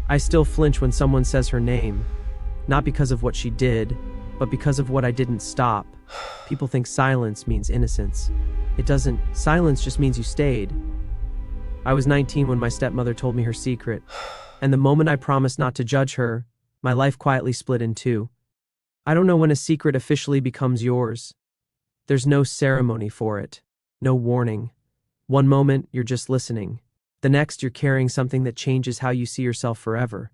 I still flinch when someone says her name, not because of what she did, but because of what I didn't stop. People think silence means innocence. It doesn't. Silence just means you stayed. I was 19 when my stepmother told me her secret, and the moment I promised not to judge her, my life quietly split in two. I don't know when a secret officially becomes yours. There's no ceremony for it, no warning. One moment, you're just listening. The next, you're carrying something that changes how you see yourself forever.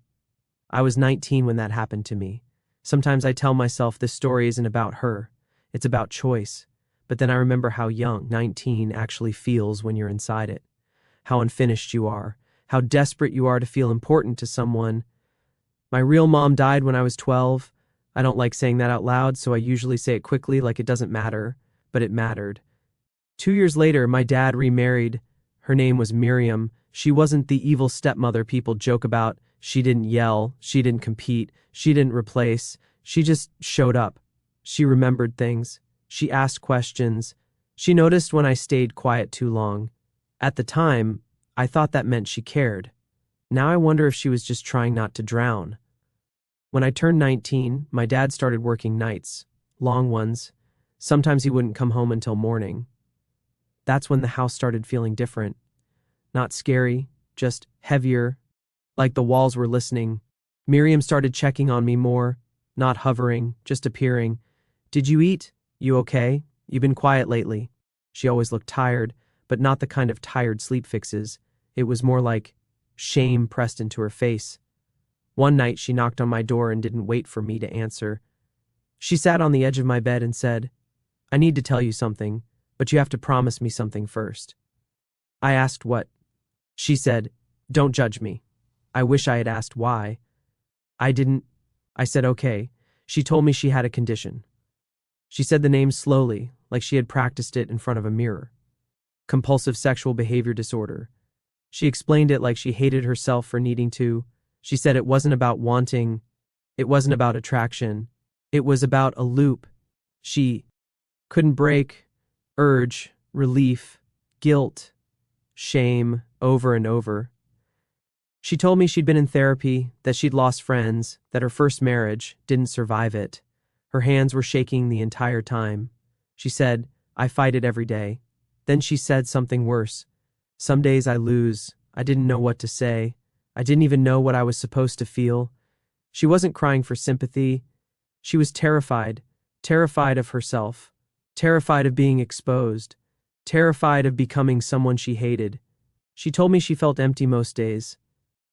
I was 19 when that happened to me. Sometimes I tell myself this story isn't about her, it's about choice. But then I remember how young 19 actually feels when you're inside it. How unfinished you are, how desperate you are to feel important to someone. My real mom died when I was 12. I don't like saying that out loud, so I usually say it quickly like it doesn't matter, but it mattered. 2 years later, my dad remarried. Her name was Miriam. She wasn't the evil stepmother people joke about. She didn't yell, she didn't compete, she didn't replace. She just showed up. She remembered things. She asked questions. She noticed when I stayed quiet too long. At the time, I thought that meant she cared. Now I wonder if she was just trying not to drown. When I turned 19, my dad started working nights, long ones. Sometimes he wouldn't come home until morning. That's when the house started feeling different. Not scary, just heavier, like the walls were listening. Miriam started checking on me more, not hovering, just appearing. "Did you eat? You okay? You've been quiet lately." She always looked tired, but not the kind of tired sleep fixes. It was more like shame pressed into her face. One night she knocked on my door and didn't wait for me to answer. She sat on the edge of my bed and said, "I need to tell you something, but you have to promise me something first." I asked what. She said, "Don't judge me." I wish I had asked why. I didn't. I said, "Okay." She told me she had a condition. She said the name slowly, like she had practiced it in front of a mirror. Compulsive sexual behavior disorder. She explained it like she hated herself for needing to. She said it wasn't about wanting. It wasn't about attraction. It was about a loop. She couldn't break. Urge, relief, guilt, shame, over and over. She told me she'd been in therapy, that she'd lost friends, that her first marriage didn't survive it. Her hands were shaking the entire time. She said, "I fight it every day." Then she said something worse. "Some days I lose. I didn't know what to say. I didn't even know what I was supposed to feel." She wasn't crying for sympathy. She was terrified. Terrified of herself. Terrified of being exposed. Terrified of becoming someone she hated. She told me she felt empty most days.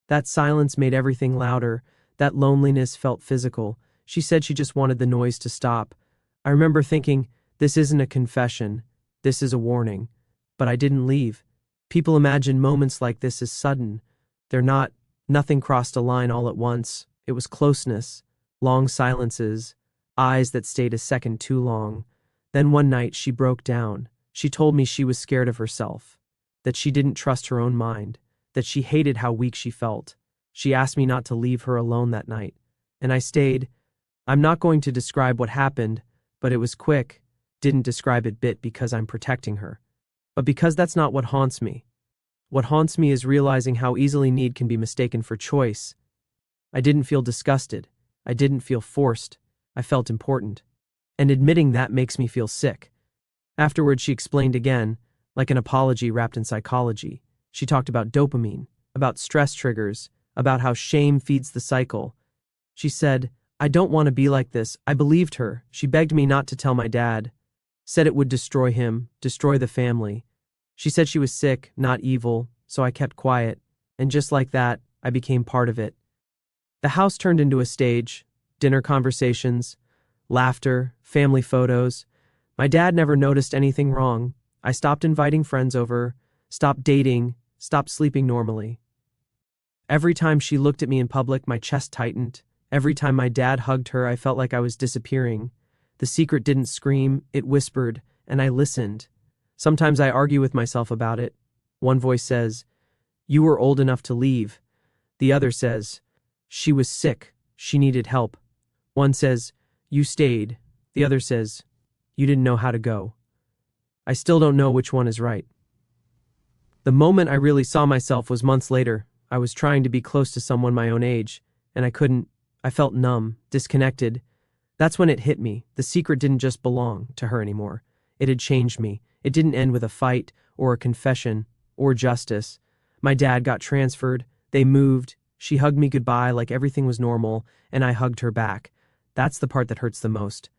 That silence made everything louder. That loneliness felt physical. She said she just wanted the noise to stop. I remember thinking, this isn't a confession. This is a warning. But I didn't leave. People imagine moments like this as sudden. They're not. Nothing crossed a line all at once. It was closeness, long silences, eyes that stayed a second too long. Then one night she broke down. She told me she was scared of herself, that she didn't trust her own mind, that she hated how weak she felt. She asked me not to leave her alone that night, and I stayed. I'm not going to describe what happened, but it was quick. Didn't describe it bit because I'm protecting her, but because that's not what haunts me. What haunts me is realizing how easily need can be mistaken for choice. I didn't feel disgusted. I didn't feel forced. I felt important. And admitting that makes me feel sick. Afterward, she explained again, like an apology wrapped in psychology. She talked about dopamine, about stress triggers, about how shame feeds the cycle. She said, "I don't want to be like this." I believed her. She begged me not to tell my dad. Said it would destroy him, destroy the family. She said she was sick, not evil, so I kept quiet. And just like that, I became part of it. The house turned into a stage, dinner conversations, laughter, family photos. My dad never noticed anything wrong. I stopped inviting friends over, stopped dating, stopped sleeping normally. Every time she looked at me in public, my chest tightened. Every time my dad hugged her, I felt like I was disappearing. The secret didn't scream, it whispered, and I listened. Sometimes I argue with myself about it. One voice says, "You were old enough to leave." The other says, "She was sick, she needed help." One says, "You stayed." The other says, "You didn't know how to go." I still don't know which one is right. The moment I really saw myself was months later. I was trying to be close to someone my own age, and I couldn't. I felt numb, disconnected. That's when it hit me. The secret didn't just belong to her anymore. It had changed me. It didn't end with a fight, or a confession, or justice. My dad got transferred. They moved. She hugged me goodbye like everything was normal, and I hugged her back. That's the part that hurts the most.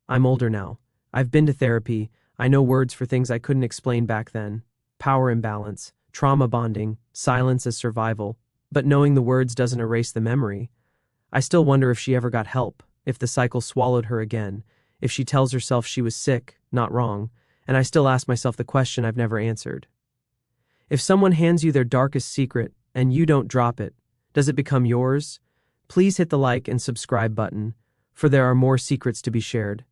I'm older now. I've been to therapy. I know words for things I couldn't explain back then. Power imbalance, trauma bonding, silence as survival. But knowing the words doesn't erase the memory. I still wonder if she ever got help, if the cycle swallowed her again, if she tells herself she was sick, not wrong, and I still ask myself the question I've never answered. If someone hands you their darkest secret and you don't drop it, does it become yours? Please hit the like and subscribe button, for there are more secrets to be shared.